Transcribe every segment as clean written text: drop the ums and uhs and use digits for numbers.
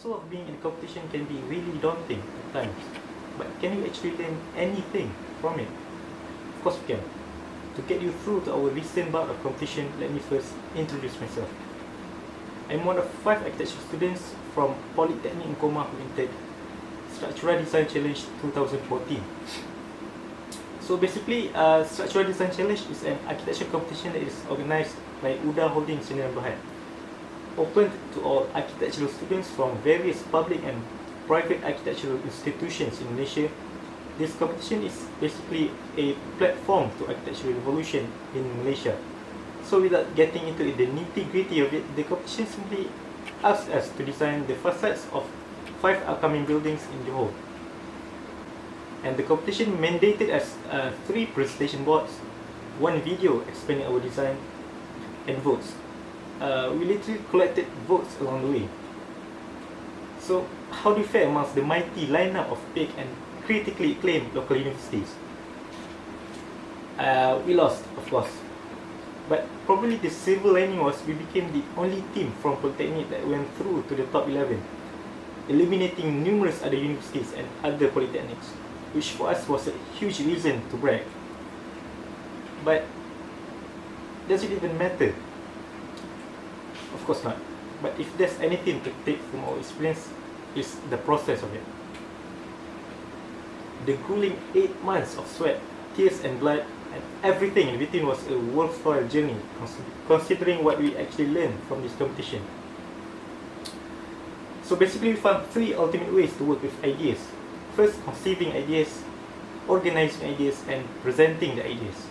hassle of being in a competition can be really daunting at times. But can you actually learn anything from it? Of course we can. To get you through to our recent bout of competition, let me first introduce myself. I'm one of 5 architecture students from Polytechnic in Koma who entered Structural Design Challenge 2014. So basically, Structural Design Challenge is an architecture competition that is organized by UDA Holding Sdn Bhd, open to all architectural students from various public and private architectural institutions in Malaysia. This competition is basically a platform to architectural revolution in Malaysia. So without getting into the nitty-gritty of it, the competition simply asks us to design the facades of 5 upcoming buildings in Johor. And the competition mandated us 3 presentation boards, 1 video explaining our design, and votes. We literally collected votes along the way. So how do you fare amongst the mighty lineup of big and critically acclaimed local universities? We lost, of course. But probably the silver lining was we became the only team from Polytechnic that went through to the top 11, eliminating numerous other universities and other polytechnics, which for us was a huge reason to brag. But does it even matter? Of course not. But if there's anything to take from our experience, is the process of it. The grueling 8 months of sweat, tears and blood, and everything in between was a worthwhile journey, considering what we actually learned from this competition. So basically we found 3 ultimate ways to work with ideas. First, conceiving ideas, organizing ideas, and presenting the ideas.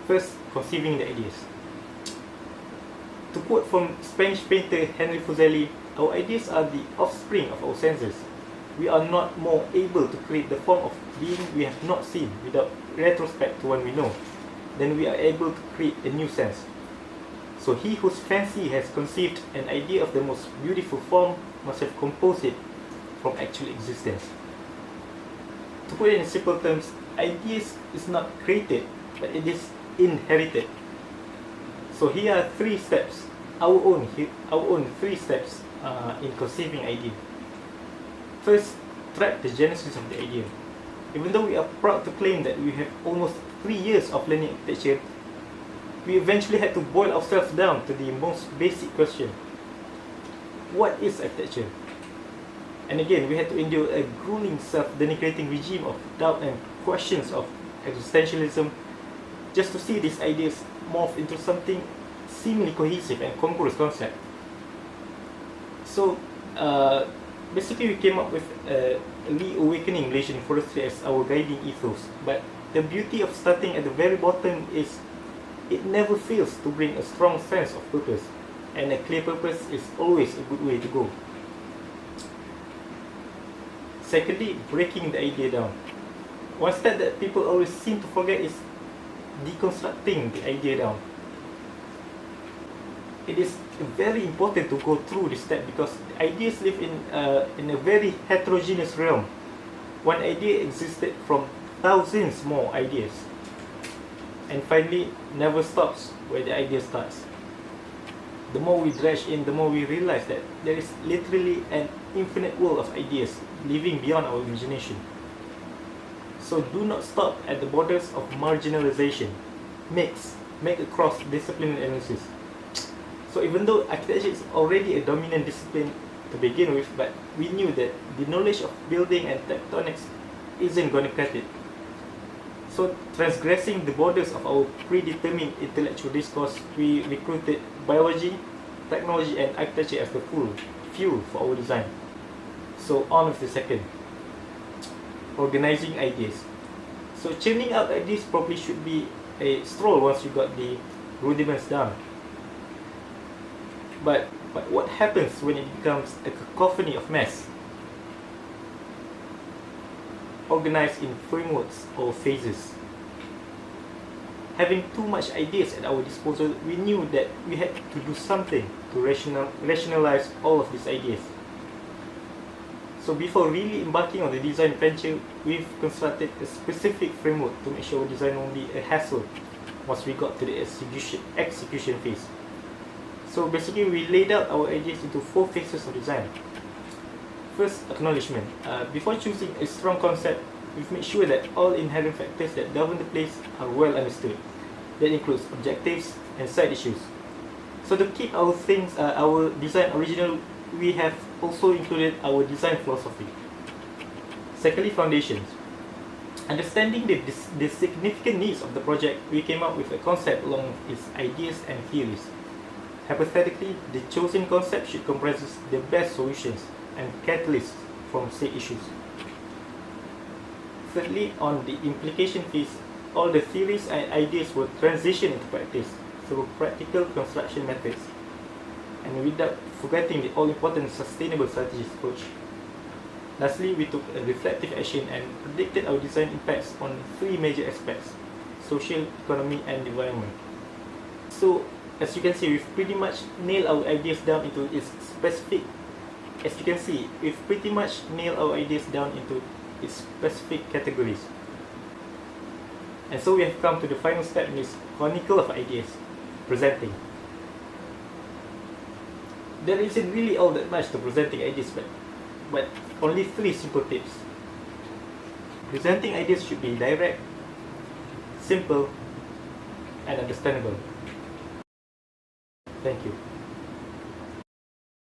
First, conceiving the ideas. To quote from Spanish painter Henry Fuseli, our ideas are the offspring of our senses. We are not more able to create the form of being we have not seen without retrospect to one we know than we are able to create a new sense. So he whose fancy has conceived an idea of the most beautiful form must have composed it from actual existence. To put it in simple terms, ideas is not created, but it is inherited. So here are 3 steps, our own 3 steps in conceiving idea. First, track the genesis of the idea. Even though we are proud to claim that we have almost 3 years of learning architecture, we eventually had to boil ourselves down to the most basic question: what is architecture? And again, we had to endure a grueling self-denigrating regime of doubt and questions of existentialism just to see these ideas morph into something seemingly cohesive and congruous concept. So basically we came up with reawakening Malaysian forestry as our guiding ethos. But the beauty of starting at the very bottom is it never fails to bring a strong sense of purpose, and a clear purpose is always a good way to go. Secondly, breaking the idea down. One step that people always seem to forget is deconstructing the idea down. It is very important to go through this step because ideas live in a very heterogeneous realm. One idea existed from thousands more ideas. And finally, never stops where the idea starts. The more we dredge in, the more we realize that there is literally an infinite world of ideas living beyond our imagination. So do not stop at the borders of marginalization. Make a cross-disciplinary analysis. So even though architecture is already a dominant discipline to begin with, but we knew that the knowledge of building and tectonics isn't going to cut it. So transgressing the borders of our predetermined intellectual discourse, we recruited biology, technology and architecture as the fuel for our design. So on with the second. Organizing ideas. So churning out ideas probably should be a stroll once you got the rudiments down. But what happens when it becomes a cacophony of mess? Organized in frameworks or phases. Having too much ideas at our disposal, we knew that we had to do something to rationalize all of these ideas. So before really embarking on the design venture, we've constructed a specific framework to make sure our design won't be a hassle once we got to the execution phase. So basically we laid out our ideas into 4 phases of design. First, acknowledgement. Before choosing a strong concept, we've made sure that all inherent factors that govern the place are well understood. That includes objectives and side issues. So to keep our design original, we have also included our design philosophy. Secondly, foundations. Understanding the significant needs of the project, we came up with a concept along with its ideas and theories. Hypothetically, the chosen concept should comprise the best solutions and catalysts from said issues. Thirdly, on the implication phase, all the theories and ideas were transitioned into practice through practical construction methods, and without forgetting the all-important sustainable strategies approach. Lastly, we took a reflective action and predicted our design impacts on three major aspects: social, economy, and environment. So, as you can see, we've pretty much nailed our ideas down into its specific categories. And so we have come to the final step in this chronicle of ideas, presenting. There isn't really all that much to presenting ideas, but only 3 simple tips. Presenting ideas should be direct, simple, and understandable. Thank you.